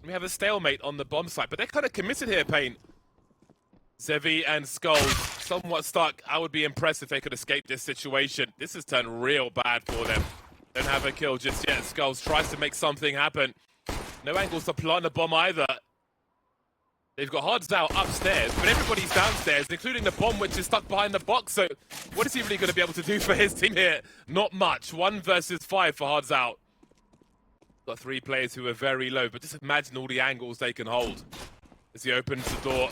We have a stalemate on the bomb site, but they're kind of committed here, paiN. Zevy and Skulls somewhat stuck. I would be impressed if they could escape this situation. This has turned real bad for them. Don't have a kill just yet. Skulls tries to make something happen. No angles to plant the bomb either. They've got Hards out upstairs, but everybody's downstairs, including the bomb, which is stuck behind the box. So what is he really going to be able to do for his team here? Not much. 1 versus 5 for Hards out. Got 3 players who are very low, but just imagine all the angles they can hold as he opens the door.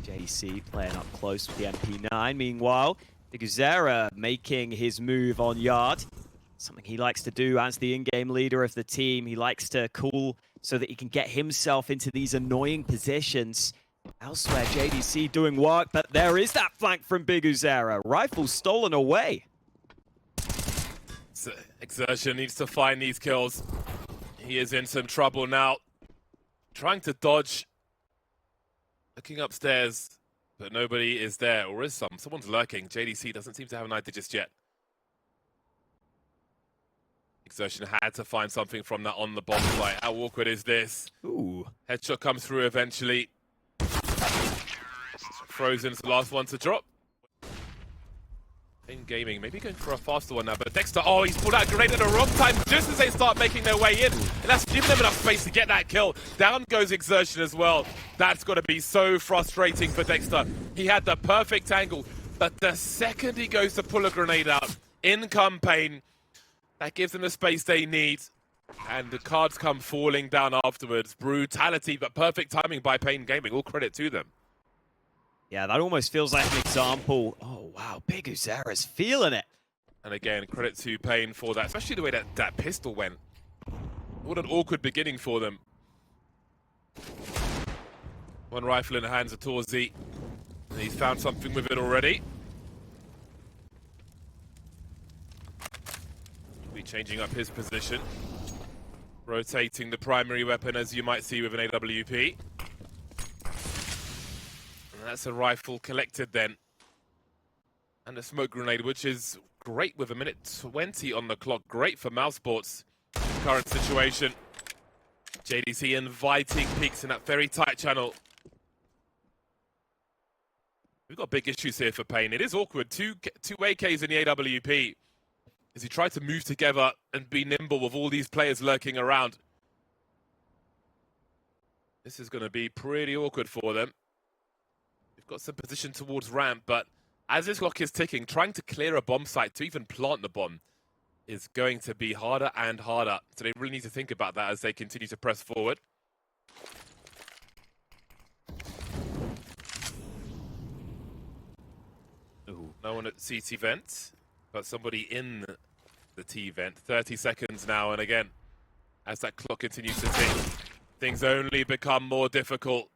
JDC playing up close with the MP9. Meanwhile, ESLCSGO making his move on Yard. Something he likes to do as the in-game leader of the team. He likes to cool so that he can get himself into these annoying positions. Elsewhere, JDC doing work, but there is that flank from ESLCSGO. Rifle stolen away. So Exertion needs to find these kills. He is in some trouble now. Trying to dodge. Looking upstairs, but nobody is there, or is some? Someone's lurking. JDC doesn't seem to have an idea just yet. Exertion had to find something from that on the bomb site. How awkward is this? Ooh. Headshot comes through eventually. Frozen's the last one to drop. In gaming, maybe going for a faster one now, but Dexter, oh, he's pulled out a grenade at the wrong time just as they start making their way in. And that's giving them enough space to get that kill. Down goes Exertion as well. That's got to be so frustrating for Dexter. He had the perfect angle, but the second he goes to pull a grenade out, in come paiN. That gives them the space they need. And the cards come falling down afterwards. Brutality, but perfect timing by paiN Gaming. All credit to them. Yeah, that almost feels like an example. Oh, wow. ESLCSGO's feeling it. And again, credit to paiN for that, especially the way that pistol went. What an awkward beginning for them. One rifle in the hands of torzsi. And he's found something with it already. He'll be changing up his position. Rotating the primary weapon, as you might see with an AWP. That's a rifle collected then. And a smoke grenade, which is great with 1:20 on the clock. Great for MOUZ Sports' current situation. JDC inviting peaks in that very tight channel. We've got big issues here for paiN. It is awkward. Two AKs in the AWP as he tried to move together and be nimble with all these players lurking around. This is going to be pretty awkward for them. Got some position towards ramp, but as this clock is ticking, trying to clear a bomb site to even plant the bomb is going to be harder and harder. So they really need to think about that as they continue to press forward. Ooh. No one at CT vent, but somebody in the T vent. 30 seconds now, and again, as that clock continues to tick, things only become more difficult.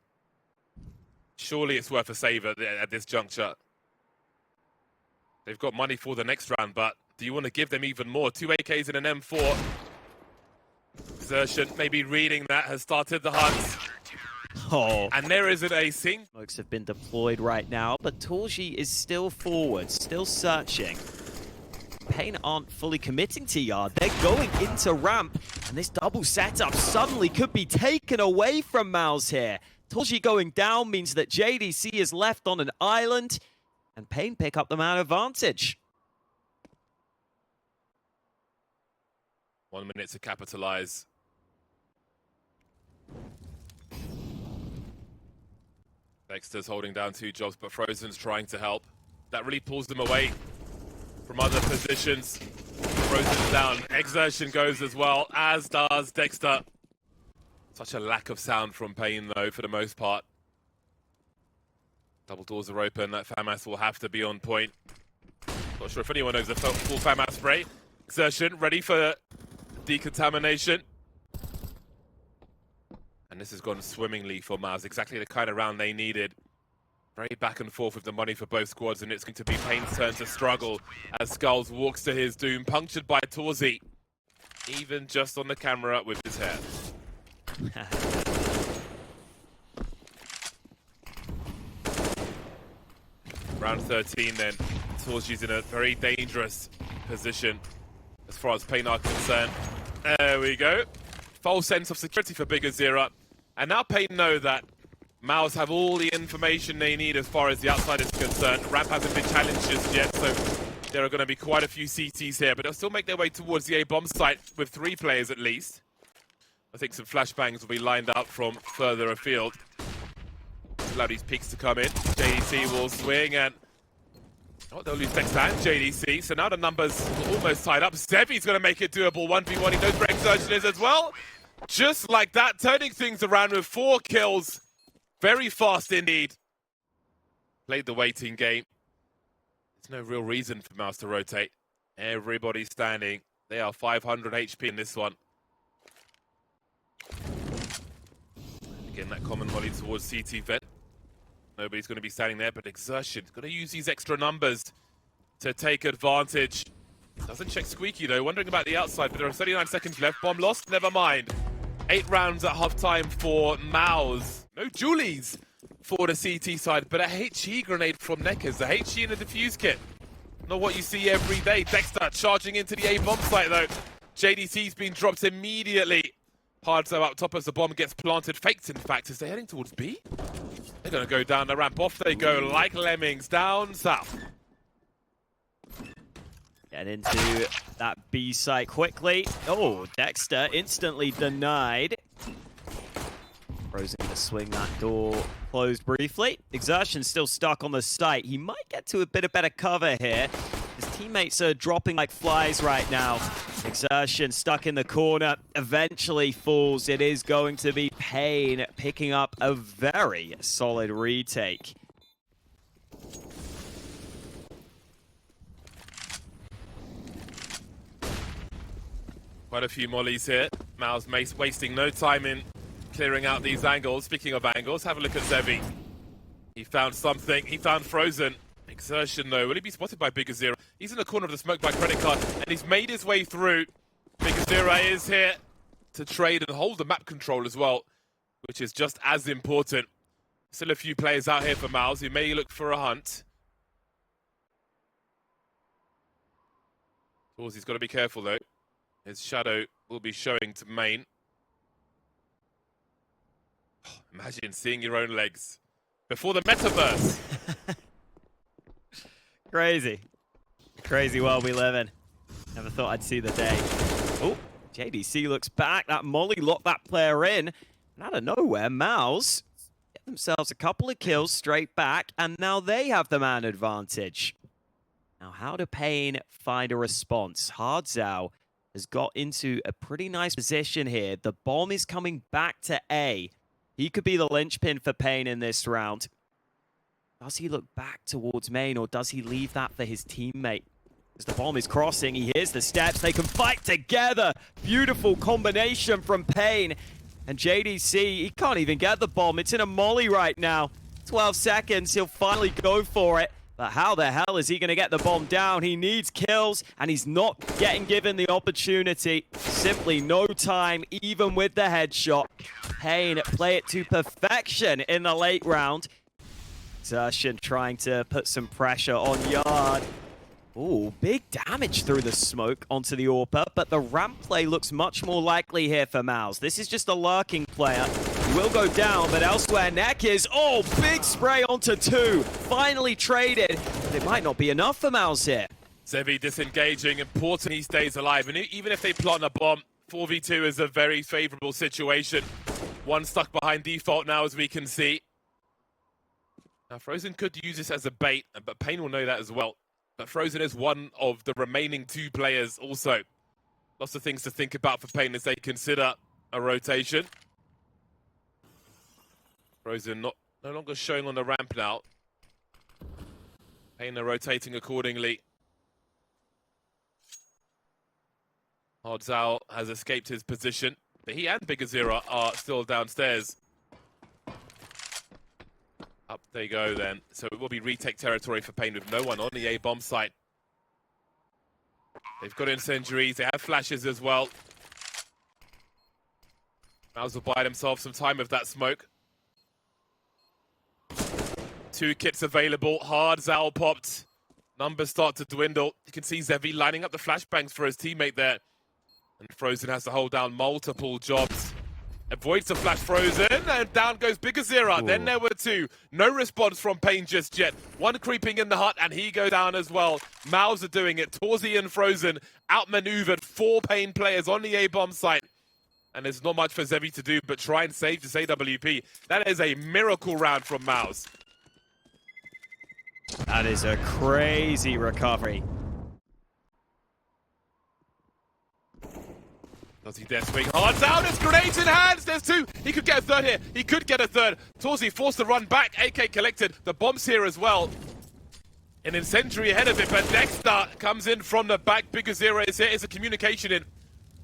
Surely it's worth a save at this juncture. They've got money for the next round, but do you want to give them even more? 2 AKs and an M4. Exertion, maybe reading that, has started the hunt. Oh. And there isn't a single. Smokes have been deployed right now, but torzsi is still forward, still searching. paiN aren't fully committing to Yard. They're going into ramp, and this double setup suddenly could be taken away from MOUZ here. torzsi going down means that JDC is left on an island, and paiN pick up the man advantage. 1 minute to capitalize. Dexter's holding down 2 jobs, but Frozen's trying to help. That really pulls them away from other positions. Frozen's down. Exertion goes as well, as does Dexter. Such a lack of sound from paiN, though, for the most part. Double doors are open. That FAMAS will have to be on point. Not sure if anyone knows the full FAMAS spray. Exertion ready for decontamination. And this has gone swimmingly for MOUZ. Exactly the kind of round they needed. Very back and forth with the money for both squads, and it's going to be paiN's turn to struggle as Skulls walks to his doom, punctured by torzsi. Even just on the camera with his hair. Round 13 then. torzsi's in a very dangerous position. as far as paiN are concerned. There we go. False sense of security for bigazera. And now paiN know that MOUZ have all the information they need as far as the outside is concerned. Ramp hasn't been challenged just yet, so there are going to be quite a few CTs here, but they'll still make their way towards the A bomb site with 3 players at least. I think some flashbangs will be lined up from further afield. Allow these peaks to come in. JDC will swing and they'll lose dexter and JDC, so now the numbers are almost tied up. Zevy's going to make it doable 1v1. He knows where Exertion is as well. Just like that, turning things around with 4 kills. Very fast indeed. Played the waiting game. There's no real reason for MOUZ to rotate. Everybody's standing. They are 500 HP in this one. Again, that common volley towards CT vet. Nobody's going to be standing there, but Exertion going to use these extra numbers to take advantage. Doesn't check Squeaky though, wondering about the outside, but there are 39 seconds left. Bomb lost, never mind. 8 rounds at halftime for MOUZ. No Julies for the CT side, but a HE grenade from NEKiZ. The HE in a defuse kit. Not what you see every day. Dexter charging into the A bomb site though. JDC's been dropped immediately. Hardzo up top as the bomb gets planted. Faked in fact, as they're heading towards B. They're going to go down the ramp. Off they go like lemmings down south. Get into that B site quickly. Oh, Dexter instantly denied. Frozen to swing that door closed briefly. Exertion still stuck on the site. He might get to a bit of better cover here. His teammates are dropping like flies right now. Exertion stuck in the corner, eventually falls. It is going to be paiN picking up a very solid retake. Quite a few mollies here. MOUZ wasting no time in clearing out these angles. Speaking of angles, have a look at Zevy. He found something. He found Frozen. Exertion though, will he be spotted by bigazera? He's in the corner of the smoke by credit card, and he's made his way through. bigazera is here to trade and hold the map control as well, which is just as important. Still a few players out here for MOUZ who may look for a hunt. Torzsi's got to be careful though. His shadow will be showing to main. Oh, imagine seeing your own legs before the metaverse. Crazy. Crazy world we live in. Never thought I'd see the day. Oh, JDC looks back. That molly locked that player in. And out of nowhere, MOUZ get themselves a couple of kills straight back, and now they have the man advantage. Now, how do paiN find a response? Hardzao has got into a pretty nice position here. The bomb is coming back to A. He could be the linchpin for paiN in this round. Does he look back towards main, or does he leave that for his teammate? As the bomb is crossing, he hears the steps. They can fight together. Beautiful combination from paiN. And JDC, he can't even get the bomb. It's in a molly right now. 12 seconds, he'll finally go for it. But how the hell is he going to get the bomb down? He needs kills, and he's not getting given the opportunity. Simply no time, even with the headshot. paiN play it to perfection in the late round. Exertion trying to put some pressure on Yard. Ooh, big damage through the smoke onto the AWPer, but the ramp play looks much more likely here for MOUZ. This is just a lurking player. He will go down, but elsewhere, NEKiZ. Oh, big spray onto 2. Finally traded, but it might not be enough for MOUZ here. Zevy disengaging, important he stays alive, and even if they plant a bomb, 4v2 is a very favorable situation. One stuck behind default now, as we can see. Now, Frozen could use this as a bait, but paiN will know that as well. But Frozen is one of the remaining 2 players also. Lots of things to think about for paiN as they consider a rotation. Frozen no longer showing on the ramp now. paiN are rotating accordingly. Hardzao has escaped his position, but he and bigazera are still downstairs. Up they go then. So it will be retake territory for paiN with no one on the A bomb site. They've got incendiaries, they have flashes as well. MOUZ will buy themselves some time with that smoke. 2 kits available, Hardzao popped. Numbers start to dwindle. You can see Zevy lining up the flashbangs for his teammate there. And Frozen has to hold down multiple jobs. Avoids the flash Frozen, and down goes bigazera. Then there were two. No response from paiN just yet. One creeping in the hut, and he go down as well. MOUZ are doing it. torzsi and Frozen outmaneuvered 4 paiN players on the A-bomb site. And there's not much for Zevy to do but try and save this AWP. That is a miracle round from MOUZ. That is a crazy recovery. Does he dare swing hard down? It's grenades in hands. There's 2. He could get a third here. He could get a third. torzsi forced to run back. AK collected. The bomb's here as well. An incendiary ahead of it, but dexter comes in from the back. bigazera is here. Is a communication in.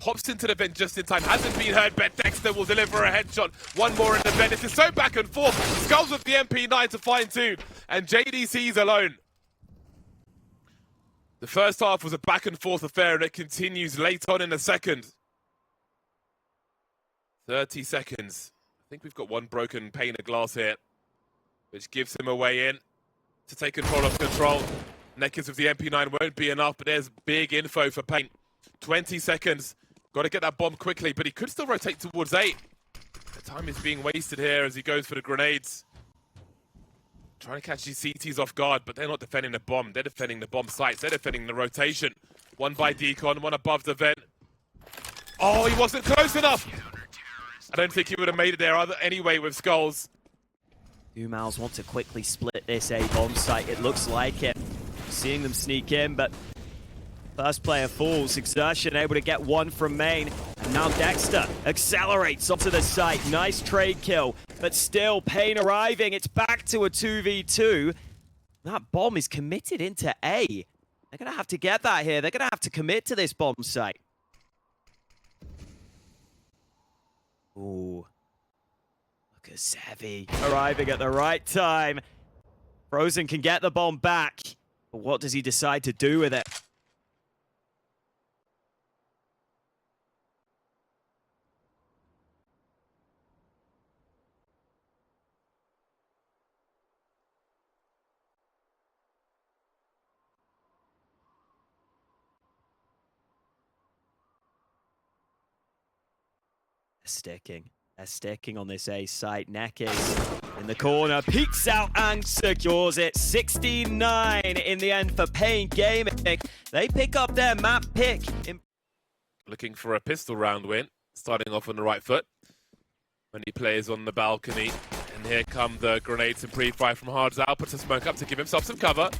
Hops into the vent just in time. Hasn't been heard, but dexter will deliver a headshot. One more in the vent. This is so back and forth. Skulls with the MP9 to find 2. And JDC's alone. The first half was a back and forth affair, and it continues late on in the second. 30 seconds. I think we've got one broken pane of glass here, which gives him a way in to take control of control. NEKiZ with the MP9 won't be enough, but there's big info for paiN. 20 seconds. Got to get that bomb quickly, but he could still rotate towards 8. The time is being wasted here as he goes for the grenades. Trying to catch these CTs off guard, but they're not defending the bomb. They're defending the bomb sites. They're defending the rotation. One by Decon, one above the vent. Oh, he wasn't close enough. I don't think he would have made it there anyway with skulls. MOUZ want to quickly split this A-bomb site. It looks like it. Seeing them sneak in, but first player falls. Exertion able to get one from main. And now dexter accelerates onto the site. Nice trade kill, but still paiN arriving. It's back to a 2v2. That bomb is committed into A. They're going to have to get that here. They're going to have to commit to this bomb site. Ooh. Look at Zevy arriving at the right time. Frozen can get the bomb back. But what does he decide to do with it? They're sticking on this A site. NEKiZ in the corner, peeks out and secures it. 69 in the end for paiN Gaming. They pick up their map pick. Looking for a pistol round win, starting off on the right foot. Many players on the balcony. And here come the grenades and pre-fire from hardzao. Puts a smoke up to give himself some cover.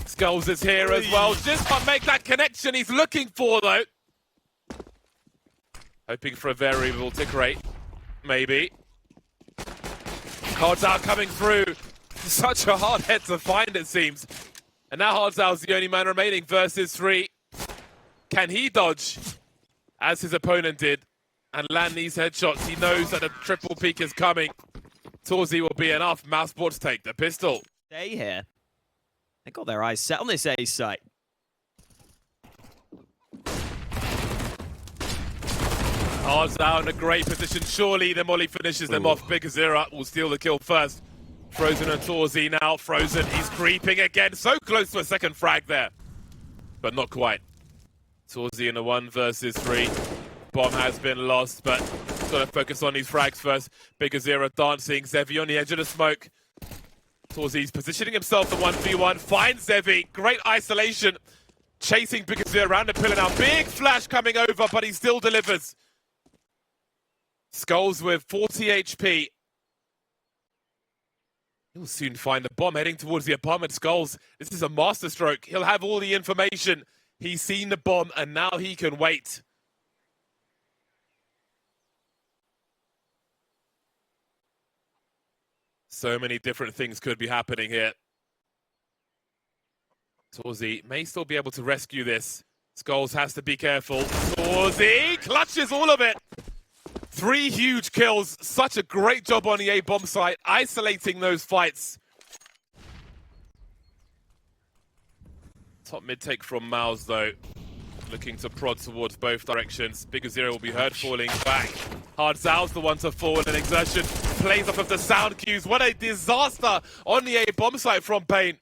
Skulls is here as well. Just can't make that connection he's looking for, though. Hoping for a variable tick rate, maybe. hardzao coming through. Such a hard head to find, it seems. And now hardzao's the only man remaining versus 3. Can he dodge, as his opponent did, and land these headshots? He knows that a triple peak is coming. torzsi will be enough. MOUZ to take the pistol. Stay here. They got their eyes set on this A site. hardzao in a great position. Surely the molly finishes them off. bigazera will steal the kill first. Frozen and torzsi now. Frozen, he's creeping again. So close to a second frag there. But not quite. torzsi in a 1 versus 3. Bomb has been lost, but got to focus on these frags first. bigazera dancing. Zevy on the edge of the smoke. torzsi's positioning himself the 1v1. Finds Zevy. Great isolation. Chasing bigazera around the pillar now. Big flash coming over, but he still delivers. Skulls with 40 HP. He'll soon find the bomb heading towards the apartment. Skulls, this is a masterstroke. He'll have all the information. He's seen the bomb, and now he can wait. So many different things could be happening here. torzsi may still be able to rescue this. Skulls has to be careful. torzsi clutches all of it. 3 huge kills. Such a great job on the A-bomb site, isolating those fights. Top mid take from MOUZ, though. Looking to prod towards both directions. bigazera will be heard falling back. hardzao's the one to fall, and exertion plays off of the sound cues. What a disaster on the A-bomb site from paiN.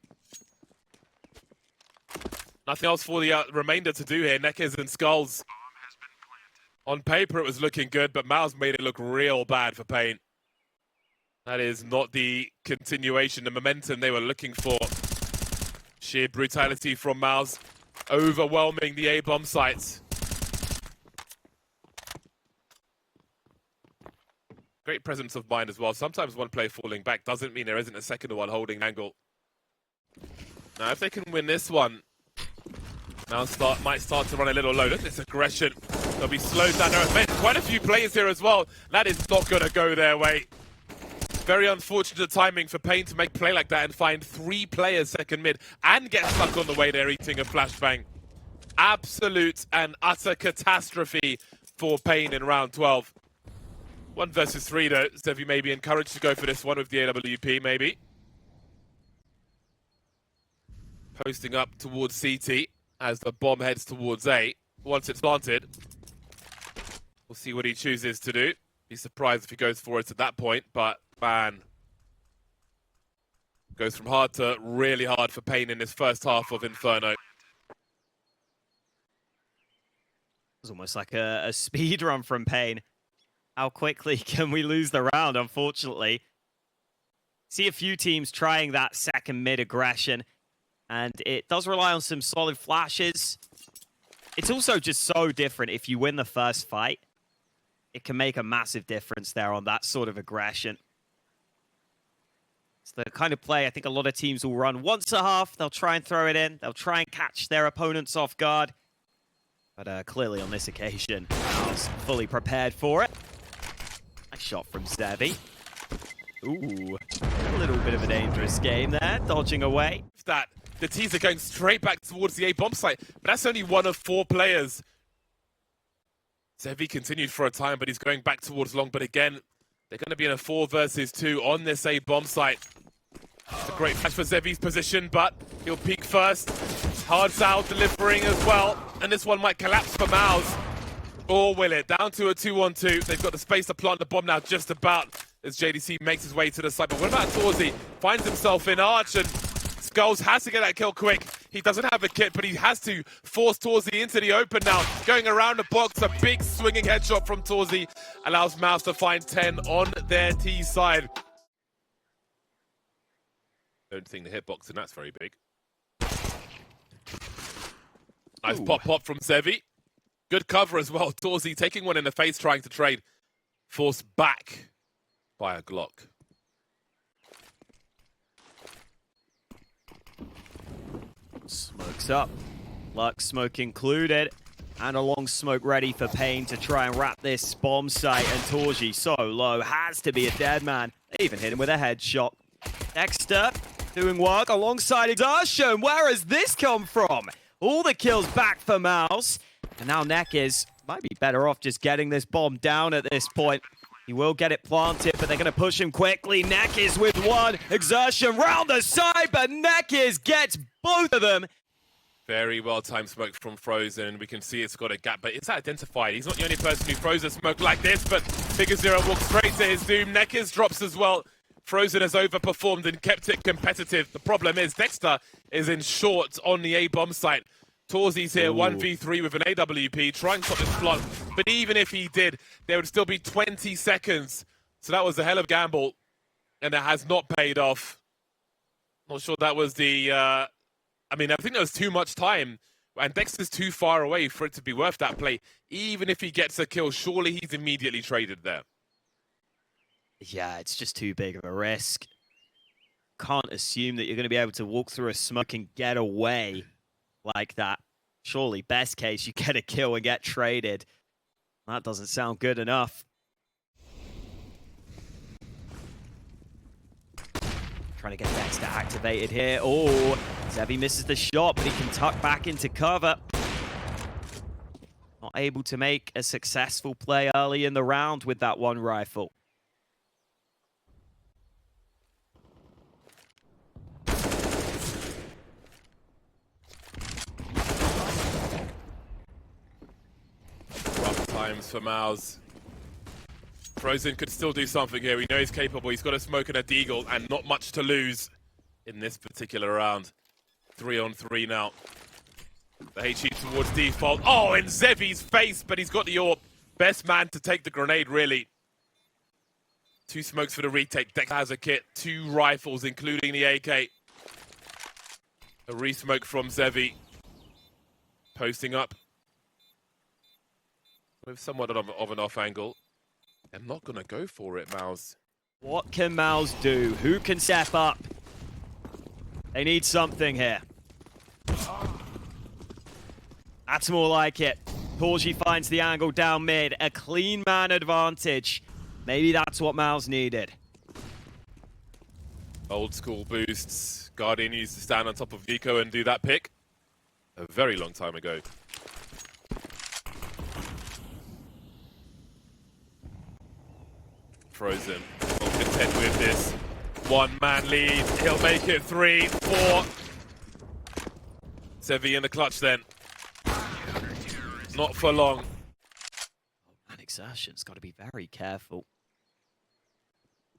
Nothing else for the remainder to do here. NEKiZ and Skulls. On paper, it was looking good, but MOUZ made it look real bad for paiN. That is not the continuation, the momentum they were looking for. Sheer brutality from MOUZ, overwhelming the A-bomb sites. Great presence of mind as well. Sometimes one player falling back doesn't mean there isn't a second one holding angle. Now, if they can win this one, MOUZ might start to run a little low. Look at this aggression. They'll be slowed down. There are quite a few players here as well. That is not going to go their way. Very unfortunate timing for paiN to make play like that and find 3 players second mid and get stuck on the way they're eating a flashbang. Absolute and utter catastrophe for paiN in round 12. 1 versus 3 though. Zevy may be encouraged to go for this one with the AWP maybe. Posting up towards CT as the bomb heads towards A. Once it's planted, we'll see what he chooses to do. Be surprised if he goes for it at that point, but man. Goes from hard to really hard for paiN in this first half of Inferno. It's almost like a speed run from paiN. How quickly can we lose the round, unfortunately? See a few teams trying that second mid aggression, and it does rely on some solid flashes. It's also just so different if you win the first fight. It can make a massive difference there on that sort of aggression. It's the kind of play I think a lot of teams will run once a half. They'll try and throw it in. They'll try and catch their opponents off guard. But clearly on this occasion, I was fully prepared for it. Nice shot from Zevy. Ooh, a little bit of a dangerous game there, dodging away. That the T's are going straight back towards the A-bomb site, but that's only 1 of 4 players. Zevy continued for a time, but he's going back towards long. But again, they're going to be in a 4 versus 2 on this A-bomb site. It's a great flash for Zevy's position, but he'll peek first. Hard Sal delivering as well, and this one might collapse for MOUZ. Or will it? Down to a 2-on-2. They've got the space to plant the bomb now just about as JDC makes his way to the site. But what about torzsi? Finds himself in Arch, and Skulls has to get that kill quick. He doesn't have a kit, but he has to force torzsi into the open now. Going around the box, a big swinging headshot from torzsi allows MOUZ to find 10 on their T side. Don't think the hitbox, and that's very big. Nice pop from Zevy. Good cover as well. torzsi taking one in the face, trying to trade. Forced back by a Glock. Smokes up. Lux smoke included. And a long smoke ready for paiN to try and wrap this bomb site. And torzsi so low. Has to be a dead man. They even hit him with a headshot. Dexter doing work alongside Exertion. Where has this come from? All the kills back for MOUZ. And now NEKiZ might be better off just getting this bomb down at this point. He will get it planted, but they're going to push him quickly. NEKiZ with one. Exertion round the side, but NEKiZ gets both of them. Very well-timed smoke from Frozen. We can see it's got a gap, but it's identified. He's not the only person who throws a smoke like this, but Figure Zero walks straight to his doom. NEKiZ drops as well. Frozen has overperformed and kept it competitive. The problem is Dexter is in short on the A-bomb site. torzsi's here, 1v3 with an AWP, trying to stop this plot. But even if he did, there would still be 20 seconds. So that was a hell of a gamble, and it has not paid off. Not sure that was the... I think there was too much time, and Dexter's too far away for it to be worth that play. Even if he gets a kill, surely he's immediately traded there. Yeah, it's just too big of a risk. Can't assume that you're going to be able to walk through a smoke and get away like that. Surely, best case, you get a kill and get traded. That doesn't sound good enough. Trying to get Dexter activated here. Oh, Zevy misses the shot, but he can tuck back into cover. Not able to make a successful play early in the round with that one rifle. Rough times for MOUZ. Frozen could still do something here. We know he's capable. He's got a smoke and a deagle and not much to lose in this particular round. 3-on-3 now. The HE towards default. Oh, in Zevy's face, but he's got the AWP. Best man to take the grenade, really. 2 smokes for the retake. Dexter has a kit, 2 rifles, including the AK. A re-smoke from Zevy. Posting up. With somewhat of an off angle. They're not going to go for it, MOUZ. What can MOUZ do? Who can step up? They need something here. That's more like it. torzsi finds the angle down mid. A clean man advantage. Maybe that's what MOUZ needed. Old school boosts. Guardian used to stand on top of Vico and do that pick a very long time ago. Frozen. Not content with this. 1-man lead. He'll make it 3, 4. Zevy in the clutch then. Not for long. Man, Exertion's got to be very careful.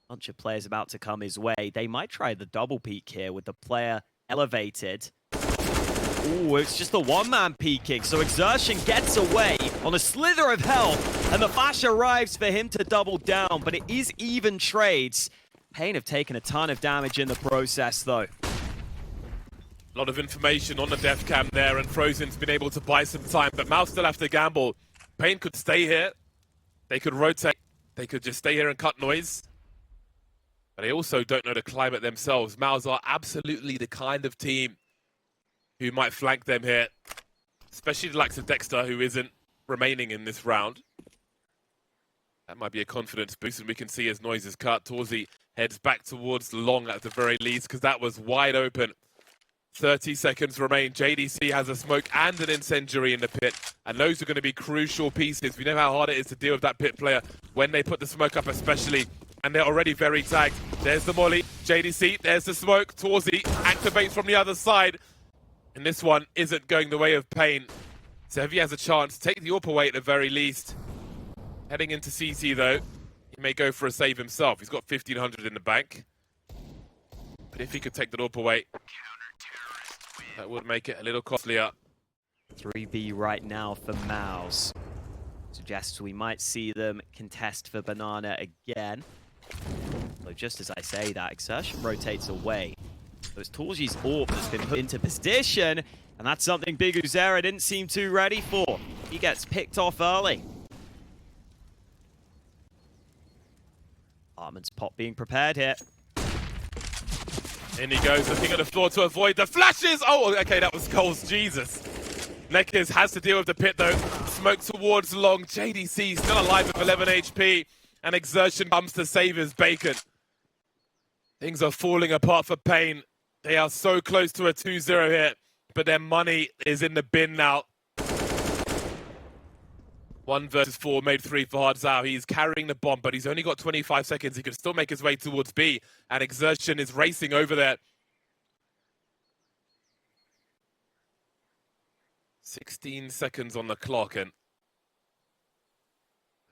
Bunch of players about to come his way. They might try the double peek here with the player elevated. Ooh, it's just the 1-man peeking. So Exertion gets away on a slither of health, and the flash arrives for him to double down, but it is even trades. paiN have taken a ton of damage in the process, though. A lot of information on the death cam there, and Frozen's been able to buy some time, but MOUZ still have to gamble. paiN could stay here. They could rotate. They could just stay here and cut noise. But they also don't know the climate themselves. MOUZ are absolutely the kind of team who might flank them here, especially the likes of Dexter, who isn't remaining in this round. That might be a confidence boost, and we can see as noise is cut. torzsi heads back towards long at the very least, because that was wide open. 30 seconds remain. JDC has a smoke and an incendiary in the pit, and those are going to be crucial pieces. We know how hard it is to deal with that pit player when they put the smoke up especially, and they're already very tagged. There's the molly. JDC, there's the smoke. torzsi activates from the other side, and this one isn't going the way of paiN. Zevy has a chance to take the AWP away at the very least. Heading into CT though, he may go for a save himself. He's got 1,500 in the bank. But if he could take the AWP away, that would make it a little costlier. 3v right now for MOUZ. Suggests we might see them contest for banana again. So just as I say that, Exertion rotates away. So it's torzsi's AWP that's been put into position, and that's something Big Uzera didn't seem too ready for. He gets picked off early. Armin's pop being prepared here. In he goes, looking at the floor to avoid the flashes. Oh, okay, that was Cole's. Jesus. NEKiZ has to deal with the pit though. Smoke towards long. JDC still alive with 11 HP. And Exertion comes to save his bacon. Things are falling apart for paiN. They are so close to a 2-0 here, but their money is in the bin now. 1 versus 4, made 3 for Hardzao. He's carrying the bomb, but he's only got 25 seconds. He can still make his way towards B, and Exertion is racing over there. 16 seconds on the clock, and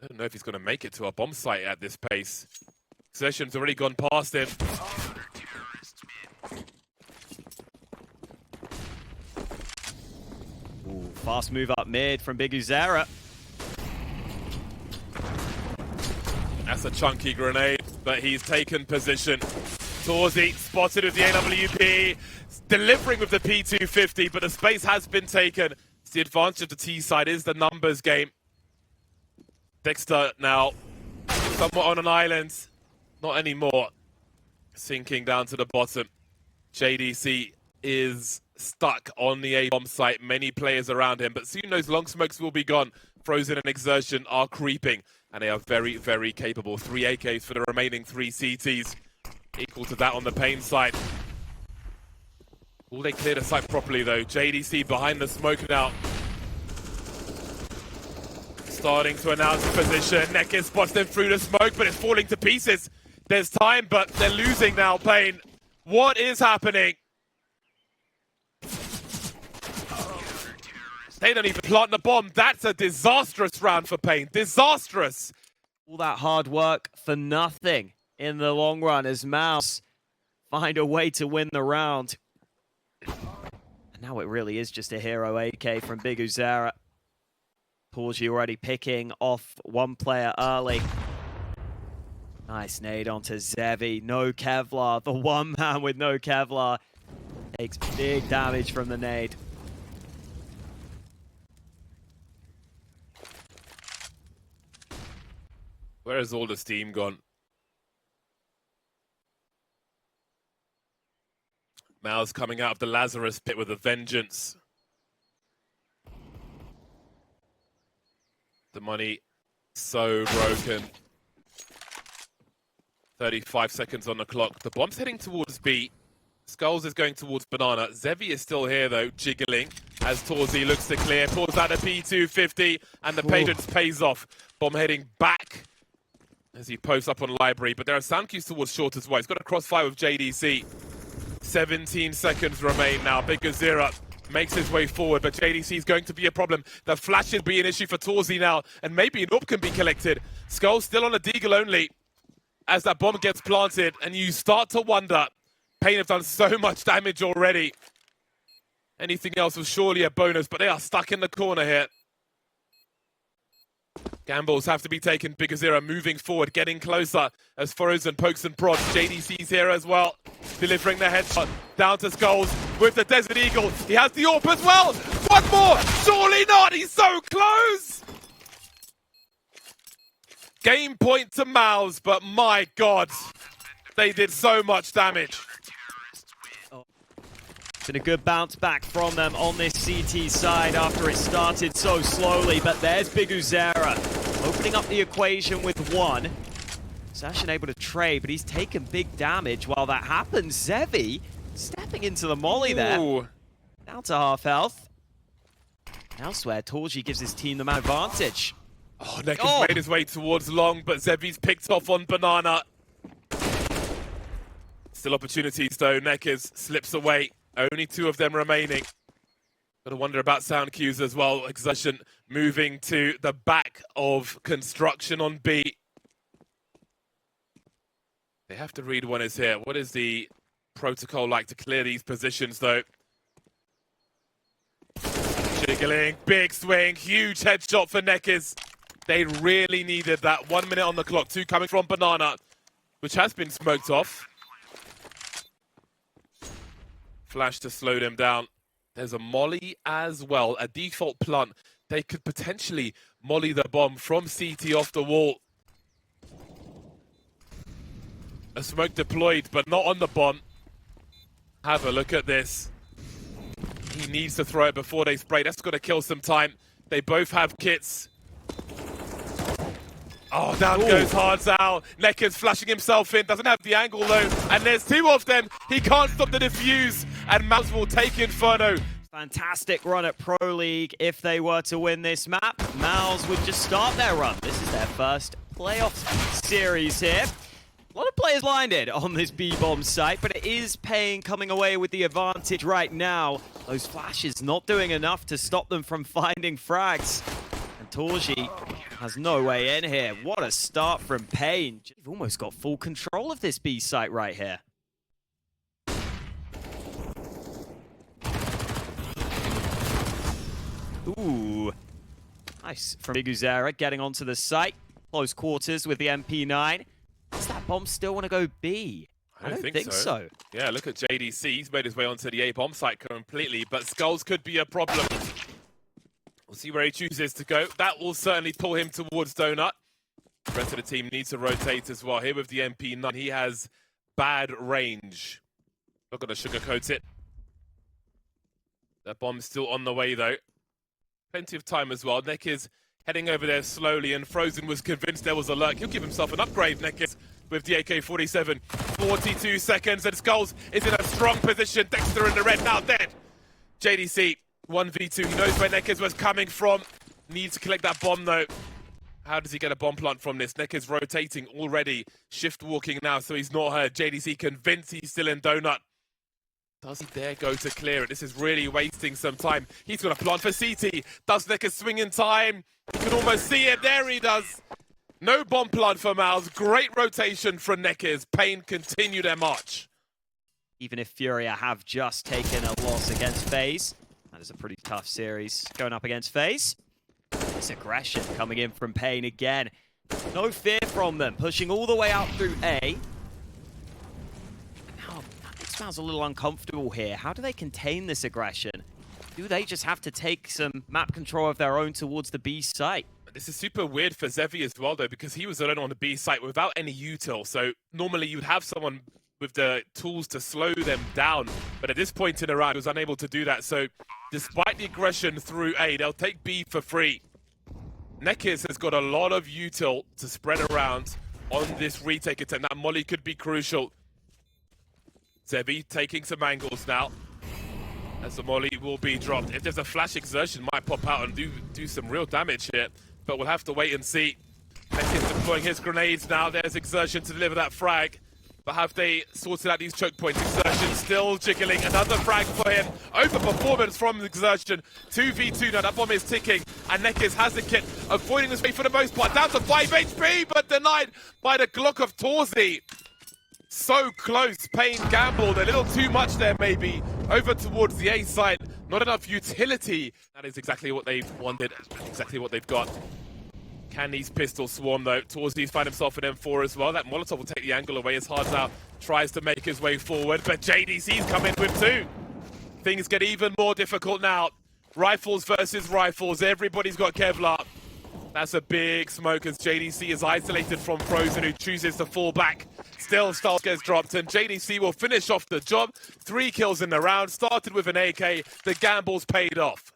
I don't know if he's going to make it to our bomb site at this pace. Exertion's already gone past him. Ooh, fast move up mid from Big Uzera. That's a chunky grenade, but he's taken position. torzsi spotted with the AWP, delivering with the P250, but the space has been taken. It's the advantage of the T side, is the numbers game. Dexter now somewhat on an island, not anymore. Sinking down to the bottom. JDC is stuck on the A-bomb site, many players around him, but soon those long smokes will be gone. Frozen and Exertion are creeping, and they are very, very capable. 3 AKs for the remaining 3 CTs, equal to that on the paiN side. Will they clear the site properly though? JDC behind the smoke now. Starting to announce the position. NEKiZ spots them through the smoke, but it's falling to pieces. There's time, but they're losing now, paiN. What is happening? They don't even plant the bomb. That's a disastrous round for paiN. Disastrous. All that hard work for nothing in the long run as MOUZ find a way to win the round. And now it really is just a hero AK from Big Uzera. torzsi already picking off one player early. Nice nade onto Zevy. No Kevlar. The one man with no Kevlar takes big damage from the nade. Where has all the steam gone? MOUZ coming out of the Lazarus pit with a vengeance. The money so broken. 35 seconds on the clock. The bomb's heading towards B. Skulls is going towards Banana. Zevy is still here though, jiggling as torzsi looks to clear. Pulls out a P250 and the patience pays off. Bomb heading back as he posts up on library, but there are sound cues towards short as well. He's got a crossfire with JDC. 17 seconds remain now. Big Uzera makes his way forward, but JDC is going to be a problem. The flash should be an issue for torzsi now, and maybe an AWP can be collected. Skull still on a deagle only as that bomb gets planted, and you start to wonder, paiN have done so much damage already. Anything else was surely a bonus, but they are stuck in the corner here. Gambles have to be taken. Big Uzera moving forward, getting closer as Frozen pokes and prods. JDC's here as well, delivering the headshot down to Skulls with the Desert Eagle. He has the AWP as well. One more, surely not. He's so close. Game point to MOUZ, but my God, they did so much damage. Been a good bounce back from them on this CT side after it started so slowly, but there's Big Uzera opening up the equation with one. Sashin able to trade, but he's taken big damage while that happens. Zevy stepping into the molly there. Ooh. Down to half health. Elsewhere, torzsi gives his team the man advantage. Oh, NEKiZ made his way towards long, but Zevy's picked off on Banana. Still opportunities though. NEKiZ slips away. Only two of them remaining. Gotta wonder about sound cues as well. Exertion moving to the back of construction on B. They have to read one is here. What is the protocol like to clear these positions though? Jiggling, big swing, huge headshot for NEKiZ. They really needed that. 1 minute on the clock. Two coming from Banana, which has been smoked off. Flash to slow them down. There's a molly as well, a default plant. They could potentially molly the bomb from CT off the wall. A smoke deployed, but not on the bomb. Have a look at this. He needs to throw it before they spray. That's going to kill some time. They both have kits. Oh, down goes Hardzal. NEKiZ flashing himself in. Doesn't have the angle though. And there's two of them. He can't stop the defuse. And MOUZ will take Inferno. Fantastic run at Pro League. If they were to win this map, MOUZ would just start their run. This is their first playoff series here. A lot of players blinded on this B-bomb site, but it is paiN coming away with the advantage right now. Those flashes not doing enough to stop them from finding frags. And torzsi has no way in here. What a start from paiN. You've almost got full control of this B site right here. Ooh. Nice from Big Uzera getting onto the site. Close quarters with the MP9. Does that bomb still want to go B? I don't think so. Yeah, look at JDC. He's made his way onto the A bomb site completely, but Skulls could be a problem. We'll see where he chooses to go. That will certainly pull him towards Donut. The rest of the team needs to rotate as well. Here with the MP9, he has bad range. Not going to sugarcoat it. That bomb's still on the way, though. Plenty of time as well. NEKiZ heading over there slowly, and Frozen was convinced there was a lurk. He'll give himself an upgrade, NEKiZ, with the AK-47. 42 seconds, and Skulls is in a strong position. Dexter in the red, now dead. JDC. 1v2, he knows where NEKiZ was coming from. Needs to collect that bomb though. How does he get a bomb plant from this? NEKiZ rotating already. Shift walking now, so he's not heard. JDC convinced he's still in Donut. Does he dare go to clear it? This is really wasting some time. He's got a plant for CT. Does NEKiZ swing in time? You can almost see it. There he does. No bomb plant for MOUZ. Great rotation from NEKiZ. paiN continue their march. even if Furia have just taken a loss against FaZe. That is a pretty tough series going up against FaZe. This aggression coming in from paiN again. No fear from them, pushing all the way out through A. Now, it smells a little uncomfortable here. How do they contain this aggression? Do they just have to take some map control of their own towards the B site? This is super weird for Zevy as well, though, because he was alone on the B site without any util. So normally you'd have someone with the tools to slow them down. But at this point in the round, he was unable to do that. So despite the aggression through A, they'll take B for free. NEKiZ has got a lot of util to spread around on this retake attempt. That molly could be crucial. Zevy taking some angles now, as the molly will be dropped. If there's a flash, exertion might pop out and do some real damage here, but we'll have to wait and see. NEKiZ deploying his grenades now. There's exertion to deliver that frag. But have they sorted out these choke points? Exertion still jiggling. Another frag for him. Overperformance from exertion. 2v2 now. That bomb is ticking. And NEKiZ has the kit, avoiding the space for the most part. Down to 5 HP, but denied by the Glock of torzsi. So close. paiN gambled a little too much there, maybe. Over towards the A side. Not enough utility. That is exactly what they've wanted. Exactly what they've got. Can these pistols swarm, though? torzsi's find himself in M4 as well. That Molotov will take the angle away as Hardzao tries to make his way forward. But JDC's coming with 2. Things get even more difficult now. Rifles versus rifles. Everybody's got Kevlar. That's a big smoke as JDC is isolated from Frozen, who chooses to fall back. Still, Stars gets dropped, and JDC will finish off the job. 3 kills in the round. Started with an AK. The gamble's paid off.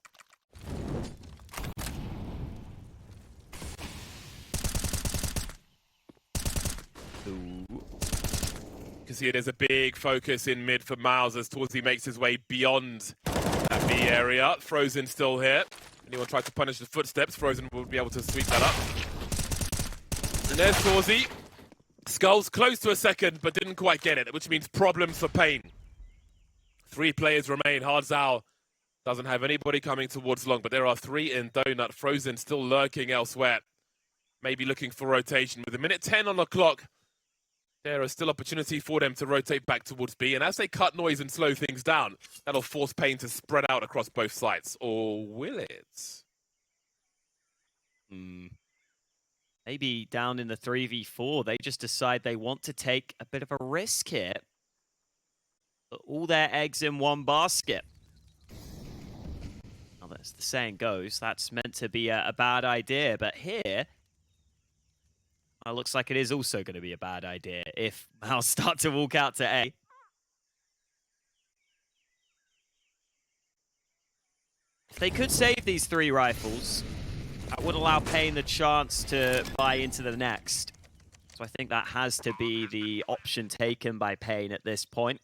You can see there's a big focus in mid for MOUZ as torzsi makes his way beyond that B area. Frozen still here. Anyone tries to punish the footsteps, Frozen will be able to sweep that up. And there's torzsi. Skulls close to a second, but didn't quite get it, which means problems for paiN. 3 players remain. Hardzao doesn't have anybody coming towards long, but there are 3 in Donut. Frozen still lurking elsewhere. Maybe looking for rotation. With a minute 10 on the clock, there is still opportunity for them to rotate back towards B. And as they cut noise and slow things down, that'll force paiN to spread out across both sides. Or will it? Maybe down in the 3v4, they just decide they want to take a bit of a risk here. Put all their eggs in one basket. Now, as the saying goes, that's meant to be a bad idea. But here, it looks like it is also going to be a bad idea if MOUZ start to walk out to A. If they could save these 3 rifles, that would allow paiN the chance to buy into the next. So I think that has to be the option taken by paiN at this point.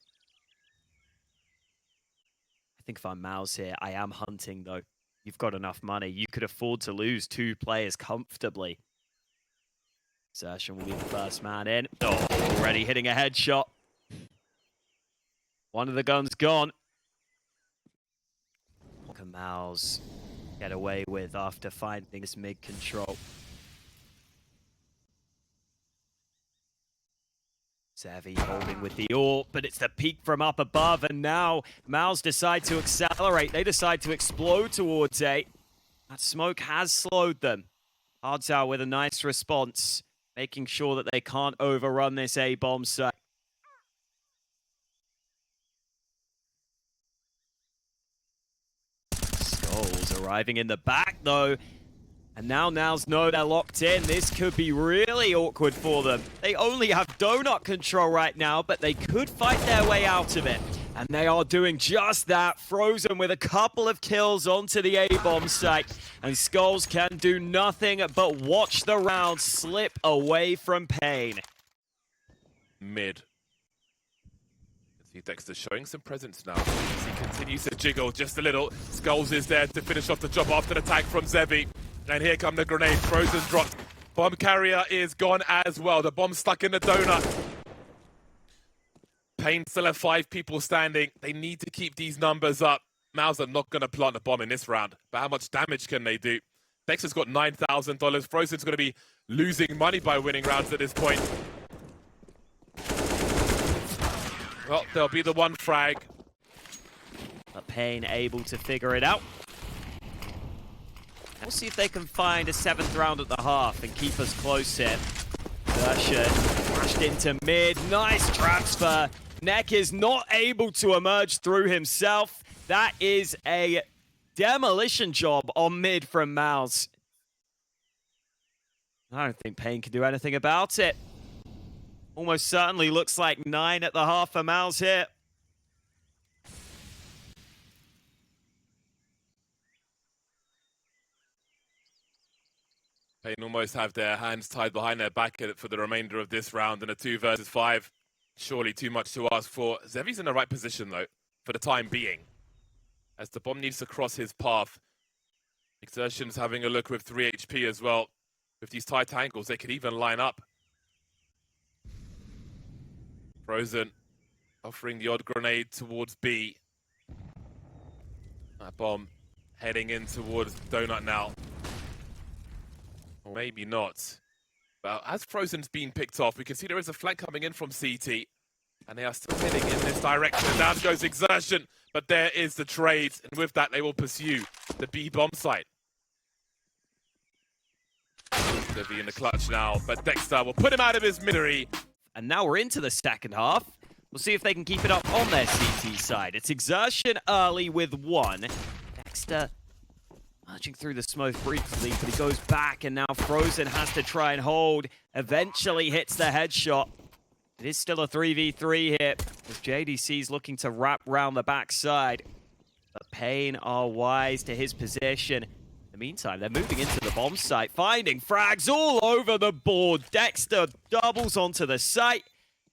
I think if I'm MOUZ here, I am hunting, though. You've got enough money. You could afford to lose 2 players comfortably. Exertion will be the first man in. Oh, already hitting a headshot. One of the guns gone. What can MOUZ get away with after finding this mid-control? Zevy holding with the AWP, but it's the peek from up above, and now MOUZ decide to accelerate. They decide to explode towards A. That smoke has slowed them. Hardzao with a nice response, making sure that they can't overrun this A bomb site. Skulls arriving in the back, though. And now MOUZ know they're locked in. This could be really awkward for them. They only have donut control right now, but they could fight their way out of it. And they are doing just that. Frozen with a couple of kills onto the A-bomb site. And Skulls can do nothing but watch the round slip away from paiN. Mid. See Dexter showing some presence now. As he continues to jiggle just a little. Skulls is there to finish off the job after the tag from Zevy. And here come the grenades. Frozen's dropped. Bomb carrier is gone as well. The bomb's stuck in the donut. paiN still have 5 people standing. They need to keep these numbers up. MOUZ are not going to plant a bomb in this round. But how much damage can they do? Dexter's got $9,000. Frozen's going to be losing money by winning rounds at this point. Well, there'll be the one frag. But paiN able to figure it out. We'll see if they can find a 7th round at the half and keep us close here. Dershin flashed into mid. Nice transfer. NEKiZ not able to emerge through himself. That is a demolition job on mid from MOUZ. I don't think paiN can do anything about it. Almost certainly looks like 9 at the half for MOUZ here. paiN almost have their hands tied behind their back for the remainder of this round in a 2 versus 5. Surely too much to ask for. Zevy's in the right position, though, for the time being, as the bomb needs to cross his path. Exertion's having a look with 3 HP as well. With these tight angles, they could even line up. Frozen offering the odd grenade towards B. That bomb heading in towards Donut now. Or maybe not. But as Frozen's been picked off, we can see there is a flank coming in from CT. And they are still heading in this direction. Down goes Exertion. But there is the trade. And with that, they will pursue the B bomb site. Zevy in the clutch now. But Dexter will put him out of his misery. And now we're into the second half. We'll see if they can keep it up on their CT side. It's Exertion early with 1. Dexter marching through the smoke briefly, but he goes back, and now Frozen has to try and hold. Eventually hits the headshot. It is still a 3v3 here, as JDC's looking to wrap round the backside. But paiN are wise to his position. In the meantime, they're moving into the bomb site, finding frags all over the board. Dexter doubles onto the site,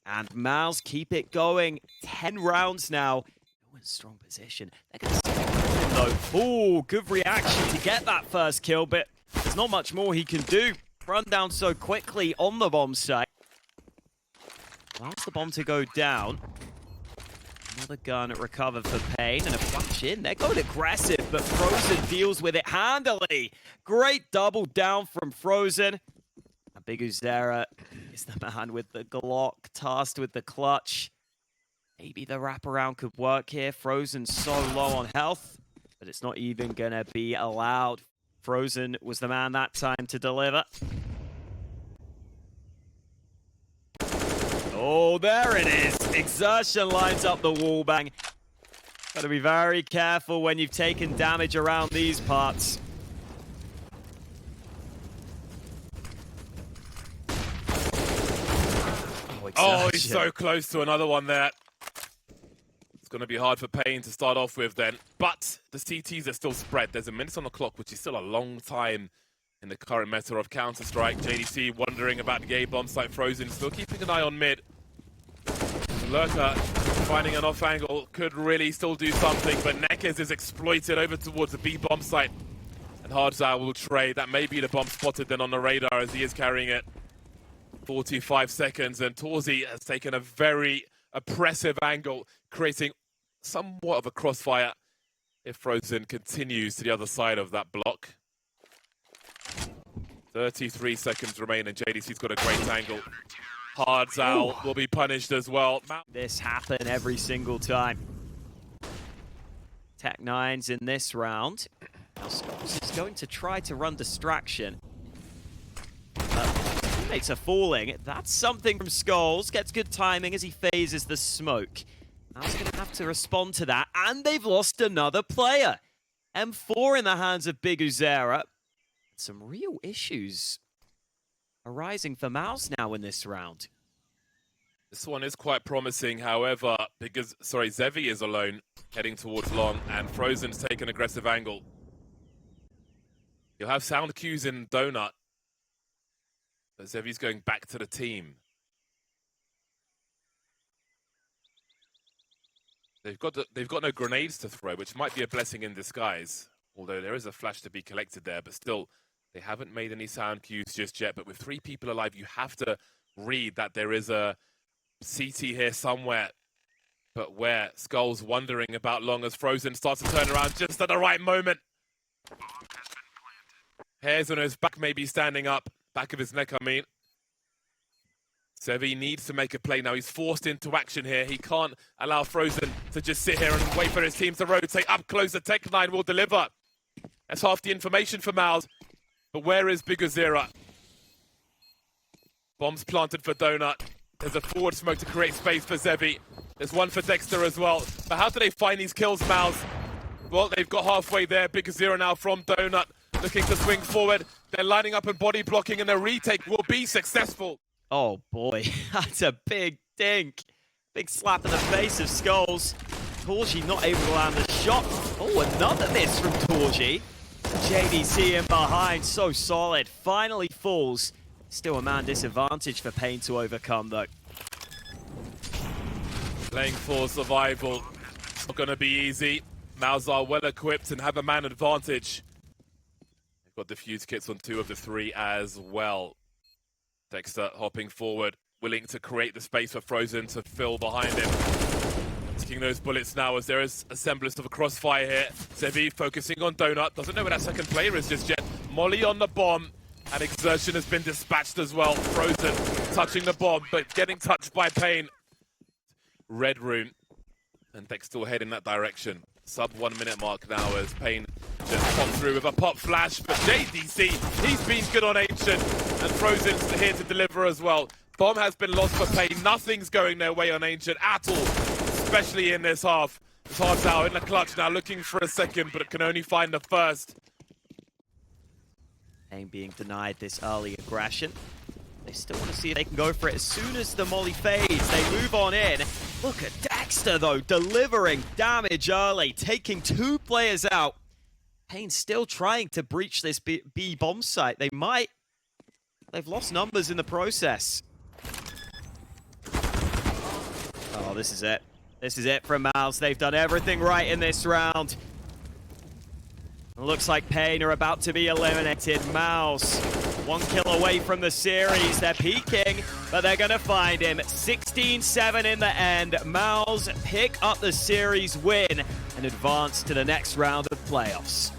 and MOUZ keep it going. 10 rounds now. In a strong position. They're going to though. Ooh, good reaction to get that first kill, but there's not much more he can do. Run down so quickly on the bomb site. Allows the bomb to go down. Another gun recovered for paiN and a flash in. They're going aggressive, but Frozen deals with it handily. Great double down from Frozen. And Big Uzera is the man with the Glock, tasked with the clutch. Maybe the wraparound could work here. Frozen's so low on health, but it's not even going to be allowed. Frozen was the man that time to deliver. Oh, there it is. Exertion lines up the wallbang. Got to be very careful when you've taken damage around these parts. Oh, he's so close to another one there. It's going to be hard for paiN to start off with then. But the CTs are still spread. There's a minute on the clock, which is still a long time in the current meta of Counter-Strike. JDC wondering about the A bomb site. Frozen still keeping an eye on mid. Lurker finding an off angle could really still do something, but NEKiZ is exploited over towards the B bomb site. And Hardzao will trade. That may be the bomb spotted then on the radar as he is carrying it. 45 seconds, and torzsi has taken a very oppressive angle, creating somewhat of a crossfire if Frozen continues to the other side of that block. 33 seconds remain, and JDC's got a great angle. Hardzao will be punished as well. This happen every single time. Tech9's in this round. Now Skulls is going to try to run distraction. Teammates are falling. That's something from Skulls. Gets good timing as he phases the smoke. Now he's going to have to respond to that. And they've lost another player. M4 in the hands of Big Uzera. Some real issues arising for MOUZ now in this round. This one is quite promising, however, because, Zevy is alone, heading towards long, and Frozen's taking an aggressive angle. You'll have sound cues in Donut, but Zevy's going back to the team. They've got no grenades to throw, which might be a blessing in disguise. Although there is a flash to be collected there, but still, they haven't made any sound cues just yet. But with 3 people alive, you have to read that there is a CT here somewhere. But where? Skull's wondering about long as Frozen starts to turn around just at the right moment. Hairs on his back, maybe standing up. Back of his neck, I mean. Zevy needs to make a play now. He's forced into action here. He can't allow Frozen to just sit here and wait for his team to rotate. Up close, the Tech9 will deliver. That's half the information for MOUZ. But where is bigazera? Bombs planted for Donut. There's a forward smoke to create space for Zevy. There's one for Dexter as well. But how do they find these kills, MOUZ? Well, they've got halfway there. bigazera now from Donut, looking to swing forward. They're lining up and body blocking, and their retake will be successful. Oh boy, that's a big dink. Big slap in the face of Skulls. torzsi not able to land the shot. Oh, another miss from torzsi. JDC in behind, so solid. Finally falls. Still a man disadvantage for paiN to overcome though. Playing for survival. It's not going to be easy. MOUZ are well equipped and have a man advantage. They've got defuse kits on 2 of the 3 as well. Dexter hopping forward, willing to create the space for Frozen to fill behind him. Taking those bullets now as there is a semblance of a crossfire here. Zevy focusing on Donut, doesn't know where that second player is just yet. Molly on the bomb, and Exertion has been dispatched as well. Frozen touching the bomb, but getting touched by paiN. Red Rune, and Dexter will head in that direction. Sub 1 minute mark now as paiN just popped through with a pop flash, but JDC, he's been good on Ancient, and Frozen's here to deliver as well. Bomb has been lost for paiN, nothing's going their way on Ancient at all, especially in this half. It's hard out in the clutch now, looking for a second, but it can only find the first. paiN being denied this early aggression. They still want to see if they can go for it as soon as the molly fades. They move on in. Look at Dexter, though, delivering damage early, taking 2 players out. paiN still trying to breach this B bomb site. They've lost numbers in the process. Oh, this is it. This is it from MOUZ. They've done everything right in this round. It looks like paiN are about to be eliminated. MOUZ, 1 kill away from the series. They're peeking, but they're going to find him. 16-7 in the end. MOUZ pick up the series win and advance to the next round of playoffs.